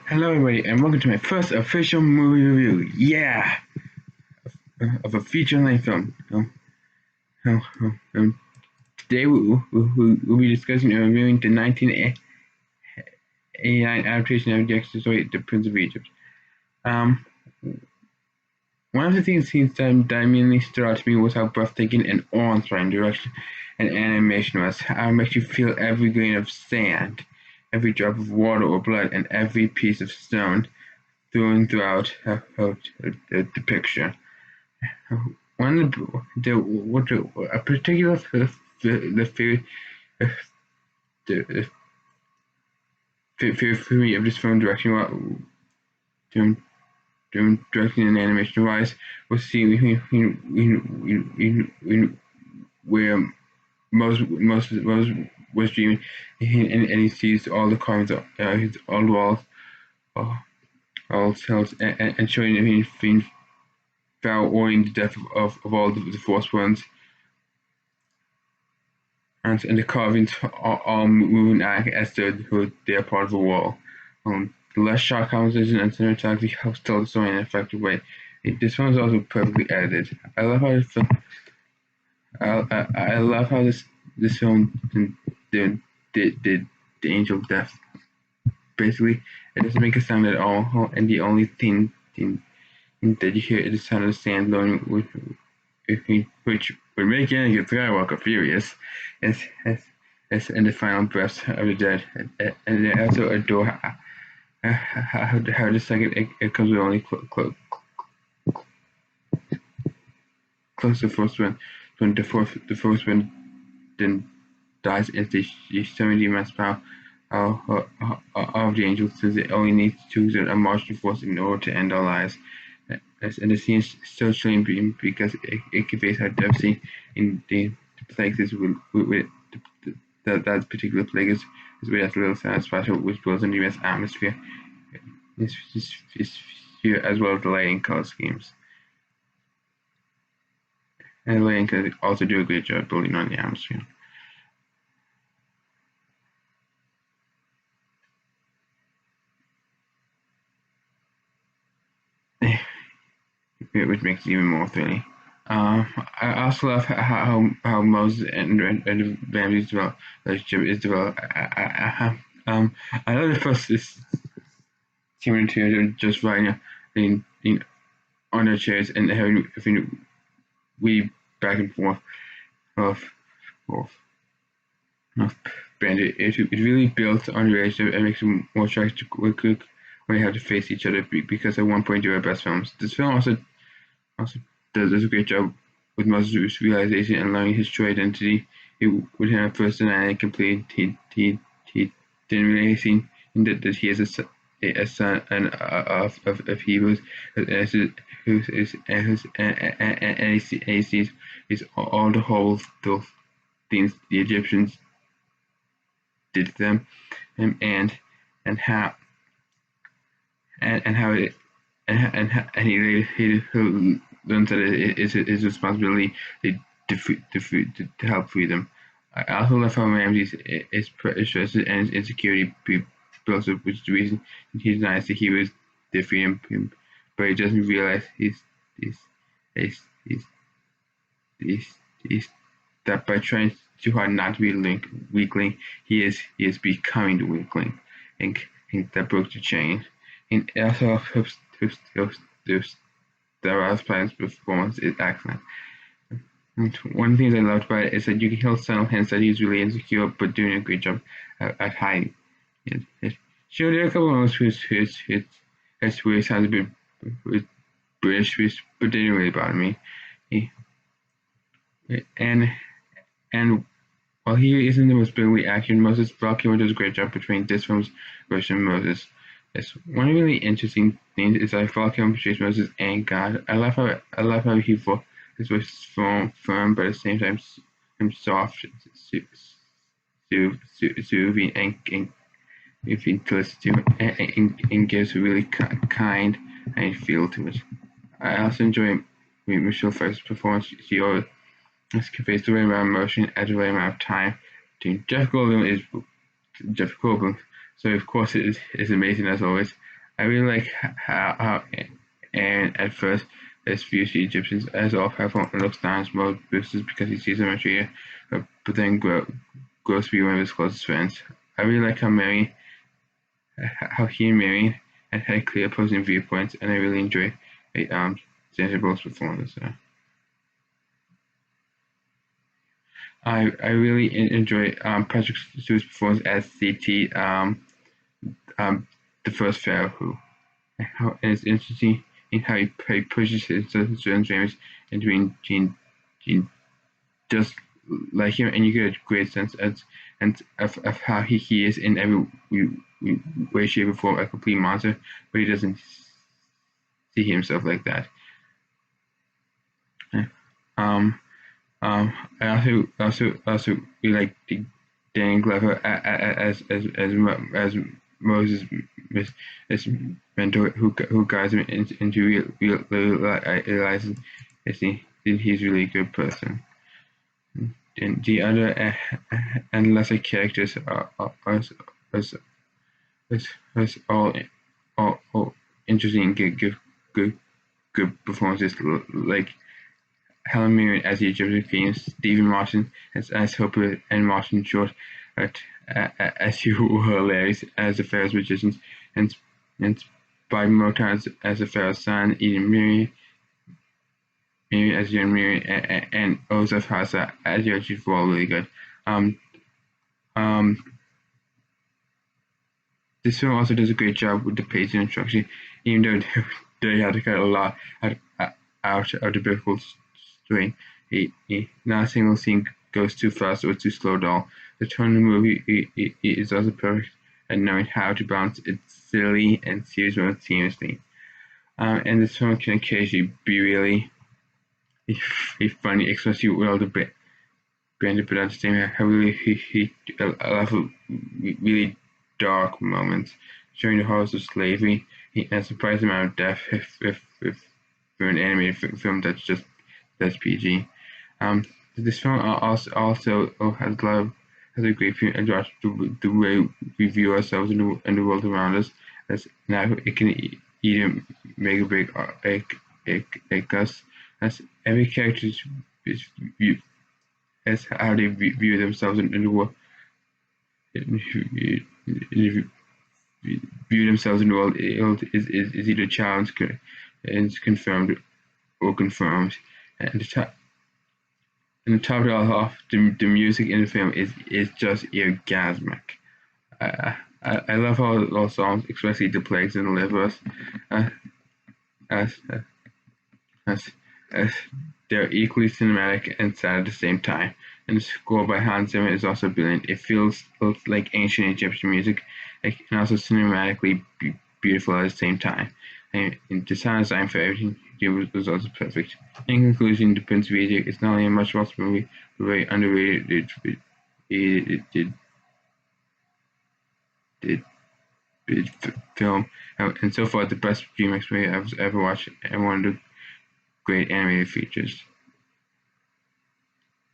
Hello, everybody, and welcome to my first official movie review. Yeah, of a feature-length film. Today we'll be discussing and reviewing the 1989 adaptation of Jackson's story, The Prince of Egypt. Um, One of the things that immediately stood out to me was how breathtaking and awe-inspiring direction and animation was. How it makes you feel every grain of sand, every drop of water or blood, and every piece of stone throughout the picture. One of a particular the fear for me of this film direction, doing directing and animation wise, was seeing where most was dreaming, and he sees all the coins, his all walls, all cells, and showing him being foul owing the death of all the Force ones. And the carvings are moving as though they are part of a wall. The less sharp conversation and cinematography helps tell the story in an effective way. This one is also perfectly edited. I love how this film did the angel death. Basically, it doesn't make a sound at all, and the only thing that you hear is the sound of the sand blowing, which would make Anakin Skywalker furious, as in the final breaths of the dead. And I also adore how the second it comes with only close to the first one, when the first one then dies as the 70 mass power of the angels, since it only needs to exert a martial force in order to end our lives. And the scene is so strange because it conveys how devastating in the plague is with that particular plague is with that little sand splatter which builds in the U.S. atmosphere. This here as well as the lighting color schemes. And the lighting can also do a great job building on the atmosphere. Which makes it even more thrilling. I also love how Moses and Ramsey's relationship is developed. I love the first this team and two just riding on their chairs and having we back and forth of of, of Bandit. It really builds on the relationship and makes it more attractive when they have to face each other because at one point they were best films. This film also does a great job with Moses' realization and learning his true identity. With him at first denying it completely, he didn't really see that he is a son of Hebrews, and he sees all the horrible things the Egyptians did to them, and how and how it and he learns that it is his responsibility to help free them. I also love how Ramses is stressed and his insecurity builds up, which is the reason he denies that he was defeating him, but he doesn't realize he's, he's, he's that by trying too hard not to be a weakling, he is becoming the weakling, and that broke the chain. And it also helps the Rouse Plan's performance is excellent. And one thing I loved about it is that you can hear subtle hints that he's really insecure, but doing a great job at hiding it. Sure, there are a couple of moments where he sounds a bit British, but they didn't really bother me. And while he isn't the most brilliantly acted, Moses Valkyrie does a great job between this film's version of Moses. Yes, one really interesting thing is that Valkyrie portrays Moses and God. I love how his voice is firm, but at the same time soft, soothing, and if you listen to it, and gives a really kind and feel to it. I also enjoy Michelle Pfeiffer's performance. She always conveys the right amount of emotion at the right amount of time. Jeff Goldblum is Jeff Goldblum, so of course it is amazing as always. I really like how and at first views the Egyptians as all powerful and looks down as most boosters because he sees them as treated, but then grows to be one of his closest friends. I really like how he and Mary had clear opposing viewpoints, and I really enjoy Sandra Bullock's performance. I really enjoy Patrick Stewart's performance as CT, um, the first Pharaoh, who and it's interesting in how he pushes his certain dreams into being just like him, and you get a great sense of how he is in every way, shape, or form a complete monster, but he doesn't see himself like that. Um, I also really like Dan Glover as Moses' his mentor who guides him into realizing he's really a good person. And the other and lesser characters are, all interesting and good performances like Helen Mirren as the Egyptian queen, Stephen Martin as Hooper, and Martin Short as you were hilarious as the Pharaoh's magicians, and and Spike Motown as the Pharaoh's son, Eden Miri as young Miri, and Joseph Hassa as your chief were all really good. Um, um, this film also does a great job with the pacing and structure, even though they had to cut a lot out of the biblical story. Not a single scene goes too fast or too slow at all. The tone of the movie is also perfect at knowing how to balance its silly and serious moments seamlessly. And this film can occasionally be really funny, especially with all the branded, but at the same time, really a lot of really dark moments showing the horrors of slavery and a surprising amount of death if for an animated film that's PG. This film also has a great point about the way we view ourselves in the world around us. As now it can either make or break us. As every character is viewed as how they view themselves in the world, view themselves in the world is either challenged and confirmed or confirmed. And the top and to top it all off, the music in the film is just orgasmic. I love all songs, especially the plagues and the livers, uh, as, as as they're equally cinematic and sad at the same time. And the score by Hans Zimmer is also brilliant. It feels like ancient Egyptian music, and also cinematically beautiful at the same time. And the sound design for everything was also perfect. In conclusion, The Prince of Egypt is not only a much watched movie, but very underrated. It film, and so far the best DreamWorks movie I've ever watched, and one of the great animated features.